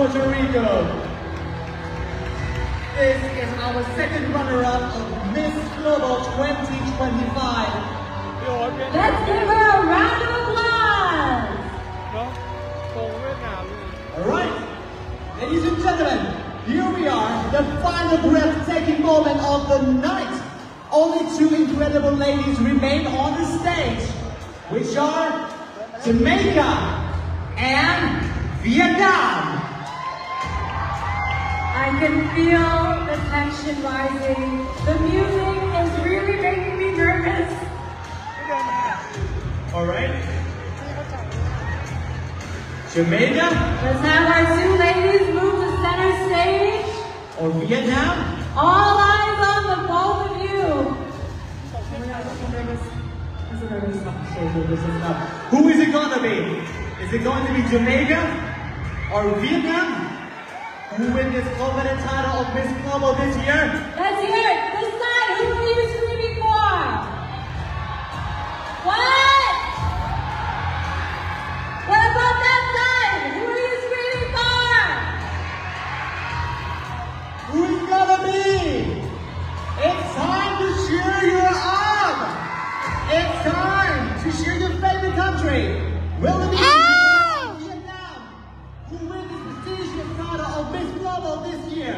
Puerto Rico. This is our second runner-up of Miss Global 2025. Let's give her a round of applause! Alright, ladies and gentlemen, here we are, the final breathtaking moment of the night. Only two incredible ladies remain on the stage, which are Jamaica and Vietnam. I can feel the tension rising. The music is really making me nervous. Alright. Jamaica? Let's have our two ladies move to center stage. Or Vietnam? All eyes on the both of you. Oh my God, I'm so nervous. I'm so nervous. Who is it gonna be? Is it going to be Jamaica or Vietnam? Who win this coveted title of Miss Global this year? Let's hear it. This side, who are you screaming for? What? What about that side? Who are you screaming for? Who is gonna be? It's time to cheer you up! It's time to cheer your favorite country! Will it be Vietnam who win this prestigious title of Miss Global this year?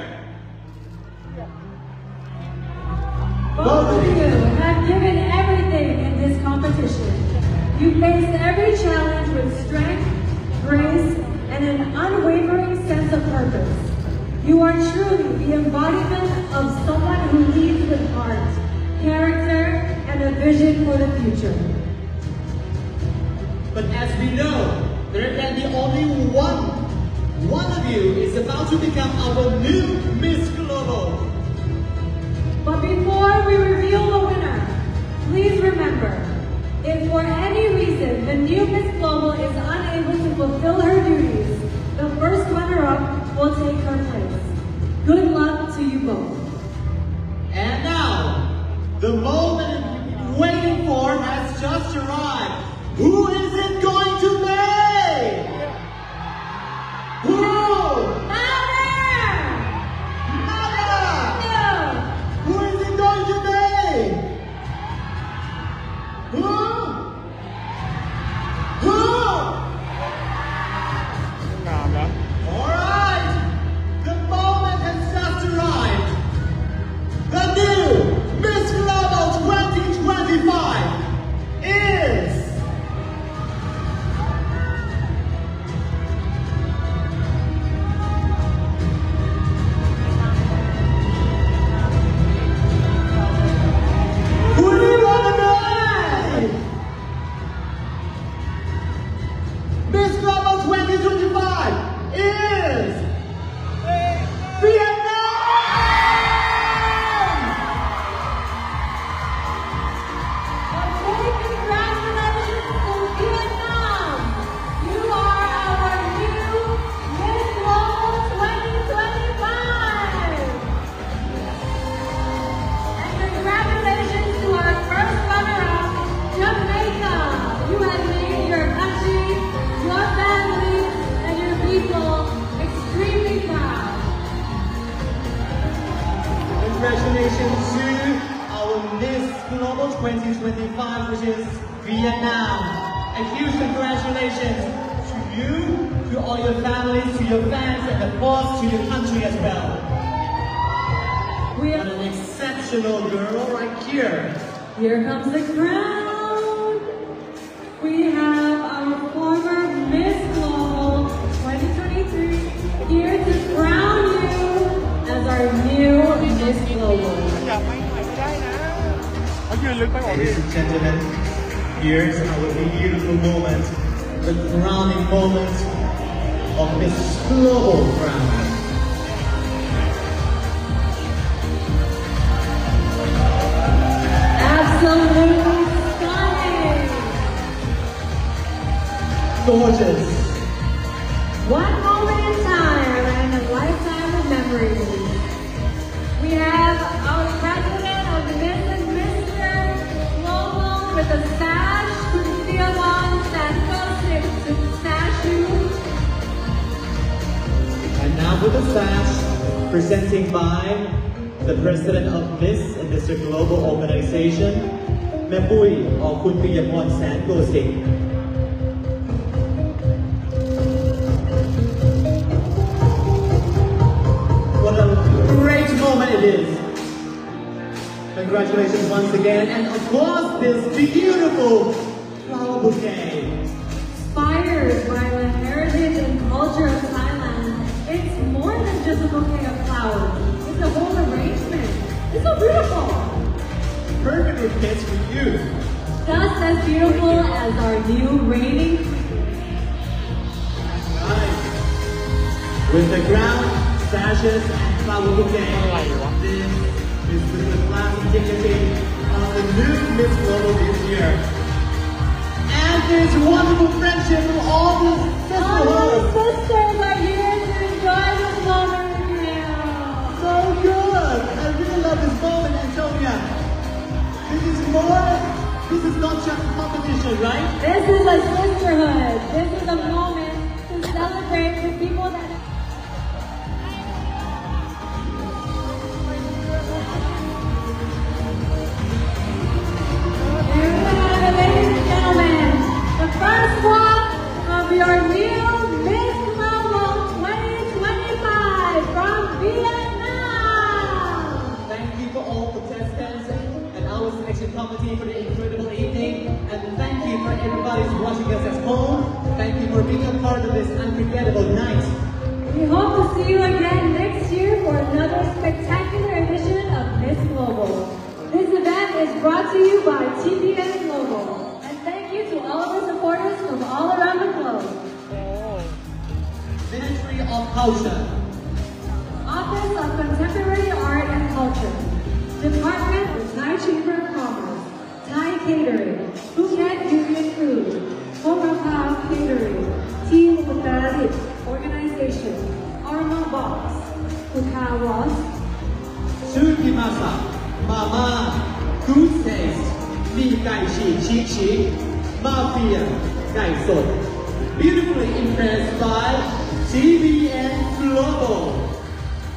Both of you have given everything in this competition. You faced every challenge with strength, grace, and an unwavering sense of purpose. You are truly the embodiment of someone who leads with heart, character, and a vision for the future. But as we know, there can be only one. One of you is about to become our new Miss Global. But before we reveal the winner, please remember, if for any reason the new Miss Global is unable to fulfill her duties, the first runner-up will take her place. Good luck to you both. And now, the moment we've been waiting for has just arrived. Who is it going to be? Who? Louder! Nada! Who is it going to be? Who? Alright! The moment has just arrived. The new Miss Global 2025 is... Miss Global 2025 is Vietnam! A big congratulations to Vietnam! You are our new Miss Global 2025! And congratulations to our first runner-up, Jamaica! You have made your country, your family, and your people extremely proud. Congratulations to our Miss Global 2025, which is Vietnam. A huge congratulations to you, to all your families, to your fans, and of course to your country as well. We have an exceptional girl right here. Here comes the crown. We have our former Miss Global 2023 here to crown you as our new Miss Global. Ladies and gentlemen, here's our beautiful moment, the crowning moment of Miss Global crown. Absolutely stunning. Gorgeous. One moment in time and a lifetime of memories. We have our president of the Miss and Mr. Global with a sash, Cristian Santos, sash. with a sash presenting by the president of Miss and Mr. Global Organization, แม่ปุ้ย or คุณปิยพร แสนโกสินทร์ What a great moment it is. Congratulations once again, and of course this beautiful flower bouquet. Inspired by the heritage and culture of Thailand, it's more than just a bouquet of flowers. It's a whole arrangement. It's so beautiful. Perfect with kids for you. Just as beautiful as our new reigning. Right. With the crown, sashes, and flower bouquet, this is the class dignity of the new Miss Global this year. And this wonderful friendship from all the sisterhood. Sisters are here to enjoy this moment with you. So good. I really love this moment, Antonia. This is not just a competition, right? This is a sisterhood. This is a moment to celebrate the people that... Here we have it, ladies and gentlemen. The first one of your new Miss Global 2025 from Vietnam. Thank you for all contestants and our selection committee for the incredible evening. And thank you for everybody who's watching us at home. Thank you for being a part of this unforgettable night. We hope to see you again next year for another spectacular edition of Miss Global. This event is brought to you by TPS Global. And thank you to all of our supporters from all around the globe. Ministry of Culture. Office of Contemporary Art and Culture. Department of Thai Chamber of Commerce. Thai Catering. Phuket Union Food. Homapao Catering. Team Uttarit Organization. Arma Box. Putawas. Sukimasa. Mama. Good Taste. Mi Gai Chi Chi Chi. Mafia. Gai Sot. Beautifully impressed by TVN Global.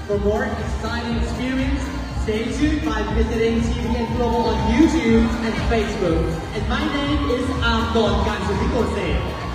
For more exciting experience, stay tuned by visiting TVN Global on YouTube and Facebook. And my name is Amdon Gansudikose.